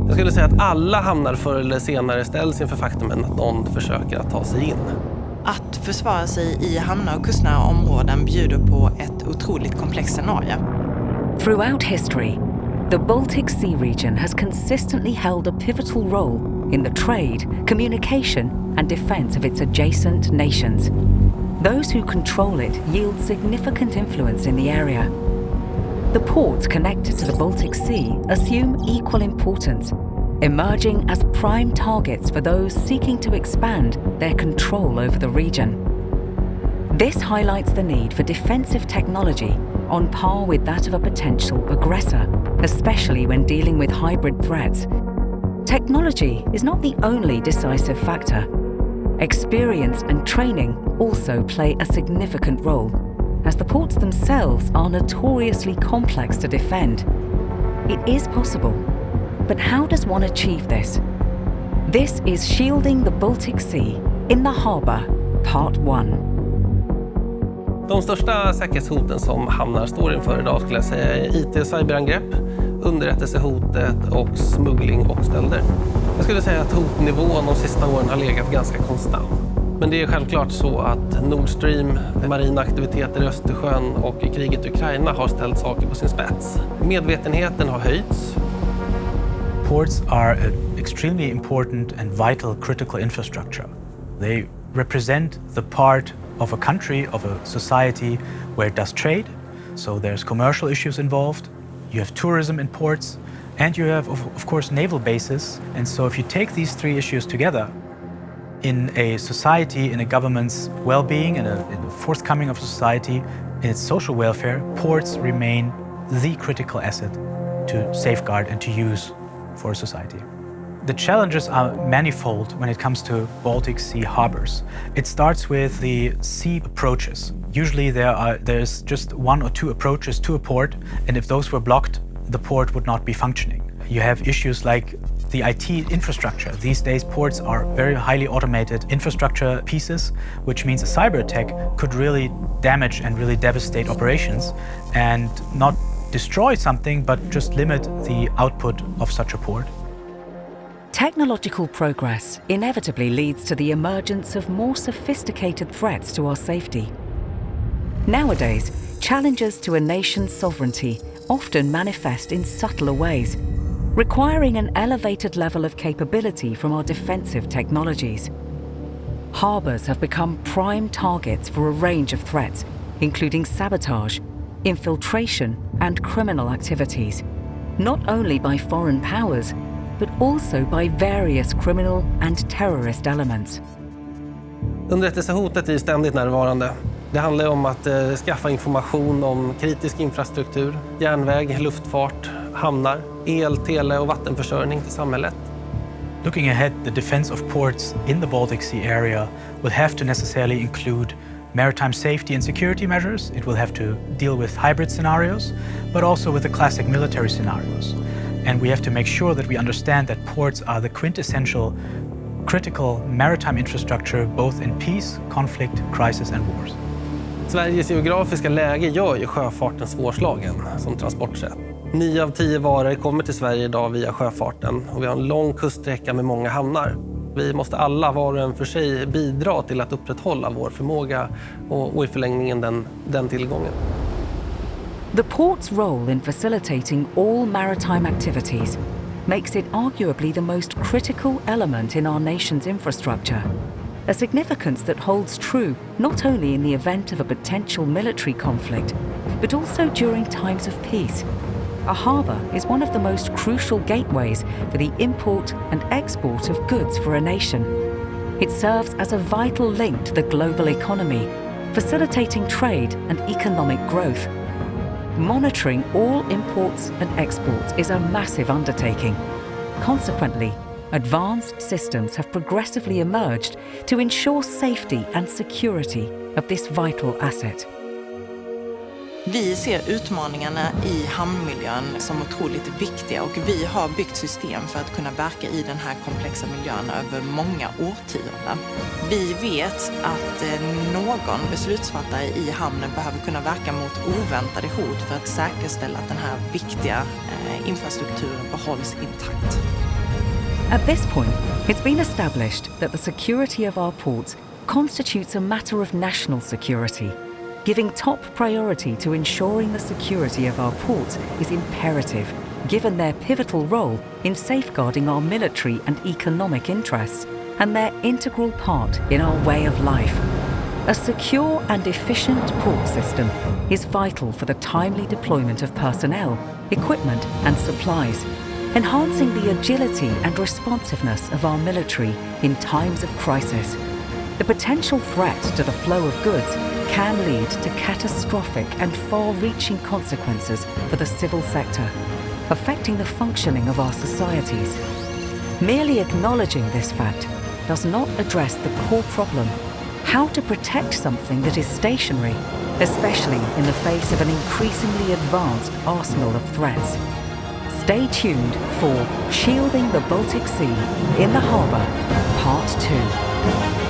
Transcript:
Jag skulle säga att alla hamnar förr eller senare ställs inför faktumen att någon försöker att ta sig in. Att försvara sig i hamnar och kustnära områden bjuder på ett otroligt komplext scenario. Throughout history, the Baltic Sea region has consistently held a pivotal role in the trade, communication, and defense of its adjacent nations. Those who control it yield significant influence in the area. The ports connected to the Baltic Sea assume equal importance, emerging as prime targets for those seeking to expand their control over the region. This highlights the need for defensive technology on par with that of a potential aggressor, especially when dealing with hybrid threats. Technology is not the only decisive factor. Experience and training also play a significant role, as the ports themselves are notoriously complex to defend. It is possible, but how does one achieve this? This is Shielding the Baltic Sea in the Harbour, Part 1. De största säkerhetshoten som hamnar står inför idag skulle jag säga är IT- och cyberangrepp, underrättelsehotet och smuggling och stölder. Jag skulle säga att hotnivån de sista åren har legat ganska konstant. Men det är självklart så att Nord Stream, marina aktiviteter i Östersjön och kriget i Ukraina har ställt saker på sin spets. Medvetenheten har höjts. Ports are an extremely important and vital critical infrastructure. They represent the part of a country, of a society where it does trade. So there's commercial issues involved. You have tourism in ports, and you have, of course, naval bases. And so if you take these three issues together, in a society, in a government's well-being, in the forthcoming of society, in its social welfare, ports remain the critical asset to safeguard and to use for society. The challenges are manifold when it comes to Baltic Sea harbors. It starts with the sea approaches. Usually there's just one or two approaches to a port, and if those were blocked, the port would not be functioning. You have issues like the IT infrastructure. These days, ports are very highly automated infrastructure pieces, which means a cyber attack could really damage and really devastate operations and not destroy something, but just limit the output of such a port. Technological progress inevitably leads to the emergence of more sophisticated threats to our safety. Nowadays, challenges to a nation's sovereignty often manifest in subtler ways, requiring an elevated level of capability from our defensive technologies. Harbours have become prime targets for a range of threats, including sabotage, infiltration, and criminal activities, not only by foreign powers, but also by various criminal and terrorist elements. Underrättelsehotet är ständigt närvarande. Det handlar om att skaffa information om kritisk infrastruktur, järnväg, luftfart, hamnar, el-, tele- och vattenförsörjning till samhället. Looking ahead, the defense of ports in the Baltic Sea area will have to necessarily include maritime safety and security measures. It will have to deal with hybrid scenarios, but also with the classic military scenarios. And we have to make sure that we understand that ports are the quintessential critical maritime infrastructure both in peace, conflict, crisis and wars. Sveriges geografiska läge gör ju sjöfarten svårslagen som transportsätt. 9 av 10 varor kommer till Sverige idag via sjöfarten och vi har en lång kuststräcka med många hamnar. Vi måste alla var och en för sig bidra till att upprätthålla vår förmåga och i förlängningen den tillgången. The port's role in facilitating all maritime activities makes it arguably the most critical element in our nation's infrastructure, a significance that holds true not only in the event of a potential military conflict, but also during times of peace. A harbour is one of the most crucial gateways for the import and export of goods for a nation. It serves as a vital link to the global economy, facilitating trade and economic growth. Monitoring all imports and exports is a massive undertaking. Consequently, advanced systems have progressively emerged to ensure safety and security of this vital asset. Vi ser utmaningarna i hamnmiljön som otroligt viktiga och vi har byggt system för att kunna verka i den här komplexa miljön över många årtionden. Vi vet att någon beslutsfattare i hamnen behöver kunna verka mot oväntade hot för att säkerställa att den här viktiga infrastrukturen behålls intakt. At this point, it's been established that the security of our ports constitutes a matter of national security. Giving top priority to ensuring the security of our ports is imperative, given their pivotal role in safeguarding our military and economic interests and their integral part in our way of life. A secure and efficient port system is vital for the timely deployment of personnel, equipment and supplies, enhancing the agility and responsiveness of our military in times of crisis. The potential threat to the flow of goods can lead to catastrophic and far-reaching consequences for the civil sector, affecting the functioning of our societies. Merely acknowledging this fact does not address the core problem: how to protect something that is stationary, especially in the face of an increasingly advanced arsenal of threats. Stay tuned for Shielding the Baltic Sea in the Harbour, Part 2.